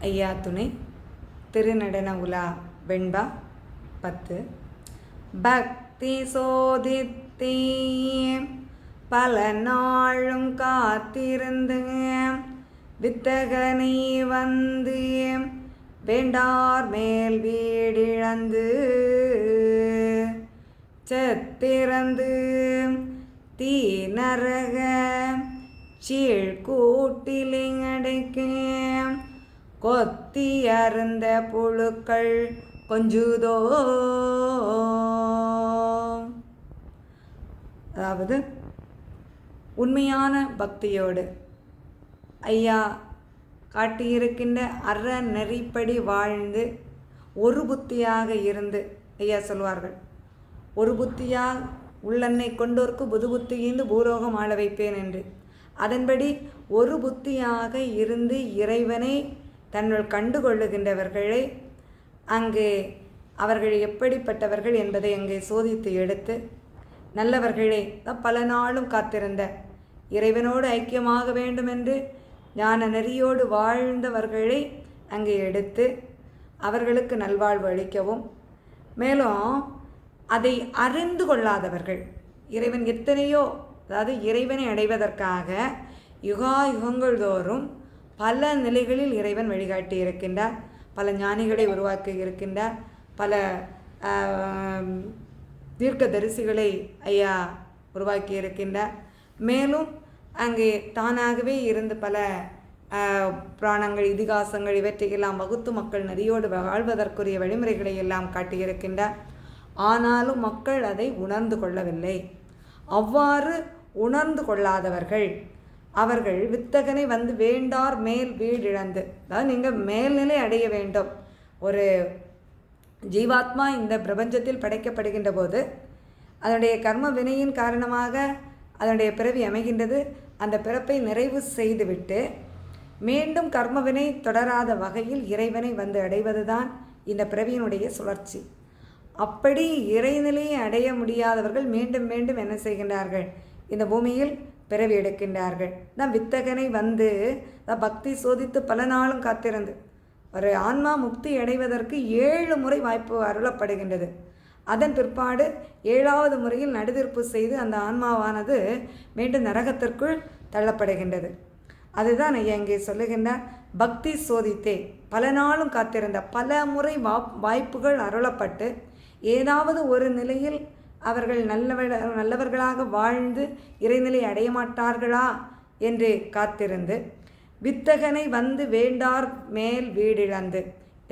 ஐயா துணை திருநடன உலா வெண்பா 10. பக்தி சோதித்தே பல நாளும் காத்திருந்து வித்தகனை வந்து வேண்டார் மேல் வீடிழந்து சத்திறந்து தீ நரக சீழ்கூட்டிலிங்கடைக்க கொத்தி அருந்த புழுக்கள் கொஞ்சுதோ. அதாவது உண்மையான பக்தியோடு ஐயா காட்டியிருக்கின்ற அற நெறிப்படி வாழ்ந்து ஒரு புத்தியாக இருந்து ஐயா சொல்வார்கள், ஒரு புத்தியாக உள்ளன்னை கொண்டோர்க்கு புது புத்தி ஈந்து பூரோகம் ஆள வைப்பேன் என்று. அதன்படி ஒரு புத்தியாக இருந்து இறைவனை தன்னுள் கண்டு கொள்ளுகின்றவர்களை அங்கே அவர்கள் எப்படிப்பட்டவர்கள் என்பதை அங்கே சோதித்து எடுத்து நல்லவர்களே பல நாளும் காத்திருந்த இறைவனோடு ஐக்கியமாக வேண்டுமென்று ஞான நெறியோடு வாழ்ந்தவர்களை அங்கே எடுத்து அவர்களுக்கு நல்வாழ்வு அளிக்கவும், மேலும் அதை அறிந்து கொள்ளாதவர்கள் இறைவன் எத்தனையோ, அதாவது இறைவனை அடைவதற்காக யுகா யுகங்கள் தோறும் பல நிலைகளில் இறைவன் வழிகாட்டி இருக்கின்றார், பல ஞானிகளை உருவாக்கி இருக்கின்றார், பல தீர்க்க தரிசிகளை ஐயா உருவாக்கி இருக்கின்றார். மேலும் அங்கே தானாகவே இருந்து பல புராணங்கள் இதிகாசங்கள் இவற்றையெல்லாம் வகுத்து மக்கள் நதியோடு வாழ்வதற்குரிய வழிமுறைகளை எல்லாம் காட்டியிருக்கின்றார். ஆனாலும் மக்கள் அதை உணர்ந்து கொள்ளவில்லை. அவ்வாறு உணர்ந்து கொள்ளாதவர்கள் அவர்கள் வித்தகனை வந்து வேண்டார் மேல் வீடிழந்து, அதாவது நீங்கள் மேல்நிலை அடைய வேண்டும். ஒரு ஜீவாத்மா இந்த பிரபஞ்சத்தில் படைக்கப்படுகின்ற போது அதனுடைய கர்ம வினையின் காரணமாக அதனுடைய பிறவி அமைகின்றது. அந்த பிறப்பை நிறைவு செய்துவிட்டு மீண்டும் கர்மவினை தொடராத வகையில் இறைவனை வந்து அடைவதுதான் இந்த பிறவியினுடைய சுழற்சி. அப்படி இறைநிலையை அடைய முடியாதவர்கள் மீண்டும் மீண்டும் என்ன செய்கின்றார்கள், இந்த பூமியில் பிறவி எடுக்கின்றார்கள். தான் வித்தகனை வந்து பக்தி சோதித்து பல நாளும் காத்திருந்து ஒரு ஆன்மா முக்தி அடைவதற்கு 7 முறை வாய்ப்பு அருளப்படுகின்றது. அதன் பிற்பாடு 7வது முறையில் நடுதீர்ப்பு செய்து அந்த ஆன்மாவானது மீண்டும் நரகத்திற்குள் தள்ளப்படுகின்றது. அதுதான் ஐயா இங்கே சொல்லுகின்றார், பக்தி சோதித்தே பல நாளும் காத்திருந்த பல முறை வாய்ப்புகள் அருளப்பட்டு ஏதாவது ஒரு நிலையில் அவர்கள் நல்லவர்களாக வாழ்ந்து இறைநிலை அடைய மாட்டார்களா என்று காத்திருந்து வித்தகனை வந்து வேண்டார் மேல் வீடிழந்து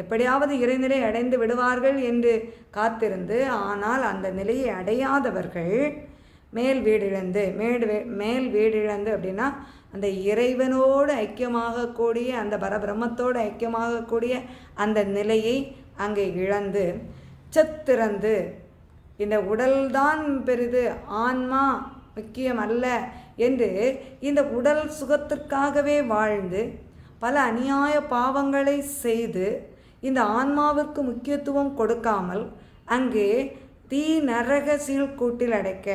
எப்படியாவது இறைநிலை அடைந்து விடுவார்கள் என்று காத்திருந்து, ஆனால் அந்த நிலையை அடையாதவர்கள் மேல் வீடிழந்து மேல் வீடிழந்து அப்படின்னா அந்த இறைவனோடு ஐக்கியமாகக்கூடிய அந்த பரபிரம்மத்தோடு ஐக்கியமாகக்கூடிய அந்த நிலையை அங்கே இழந்து சத்திறந்து, இந்த உடல்தான் பெரிது ஆன்மா முக்கியம் அல்ல என்று இந்த உடல் சுகத்திற்காகவே வாழ்ந்து பல அநியாய பாவங்களை செய்து இந்த ஆன்மாவிற்கு முக்கியத்துவம் கொடுக்காமல் அங்கே தீ நரக சீழ்கூட்டில் அடைக்க.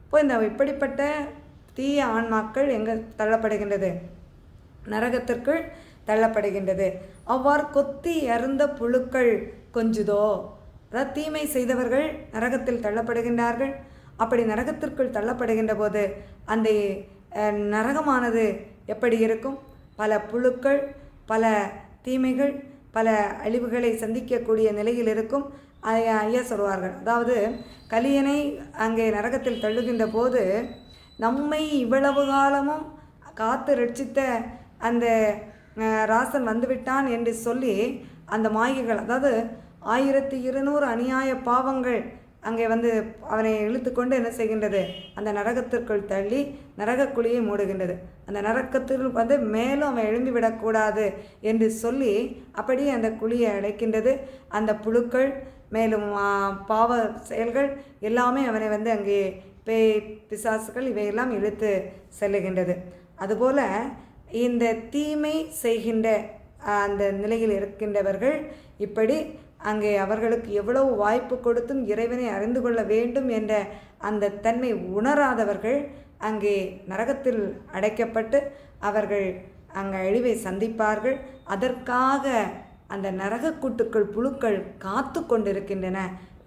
இப்போ இந்த இப்படிப்பட்ட தீய ஆன்மாக்கள் எங்கே தள்ளப்படுகின்றது, நரகத்திற்குள் தள்ளப்படுகின்றது. அவ்வாறு கொத்தி அருந்த புழுக்கள் கொஞ்சுதோ, அதாவது தீமை செய்தவர்கள் நரகத்தில் தள்ளப்படுகின்றார்கள். அப்படி நரகத்திற்குள் தள்ளப்படுகின்ற போது அந்த நரகமானது எப்படி இருக்கும், பல புழுக்கள் பல தீமைகள் பல அழிவுகளை சந்திக்கக்கூடிய நிலையில் இருக்கும். ஐயா சொல்வார்கள், அதாவது கலியனை அங்கே நரகத்தில் தள்ளுகின்ற போது நம்மை இவ்வளவு காலமும் காத்து ரட்சித்த அந்த ராசன் வந்துவிட்டான் என்று சொல்லி அந்த மாயைகள், அதாவது 1200 அநியாய பாவங்கள் அங்கே வந்து அவனை இழுத்து கொண்டு என்ன செய்கின்றது, அந்த நரகத்திற்குள் தள்ளி நரகக்குழியை மூடுகின்றது. அந்த நரகத்தில் வந்து மேலும் அவன் எழும்பிவிடக்கூடாது என்று சொல்லி அப்படியே அந்த குழியை அடைக்கின்றது. அந்த புழுக்கள் மேலும் பாவ செயல்கள் எல்லாமே அவனை வந்து அங்கே பேய் பிசாசுகள் இவையெல்லாம் இழுத்து செல்லுகின்றது. அதுபோல் இந்த தீமை செய்கின்ற அந்த நிலையில் இருக்கின்றவர்கள் இப்படி அங்கே அவர்களுக்கு எவ்வளவு வாய்ப்பு கொடுத்தும் இறைவனை அறிந்து கொள்ள வேண்டும் என்ற அந்த தன்மை உணராதவர்கள் அங்கே நரகத்தில் அடைக்கப்பட்டு அவர்கள் அங்கே அழிவை சந்திப்பார்கள். அதற்காக அந்த நரகக்கூட்டுக்கள் புழுக்கள் காத்து கொண்டிருக்கின்றன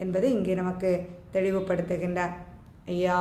என்பதை இங்கே நமக்கு தெளிவுபடுத்துகின்றார். ஐயா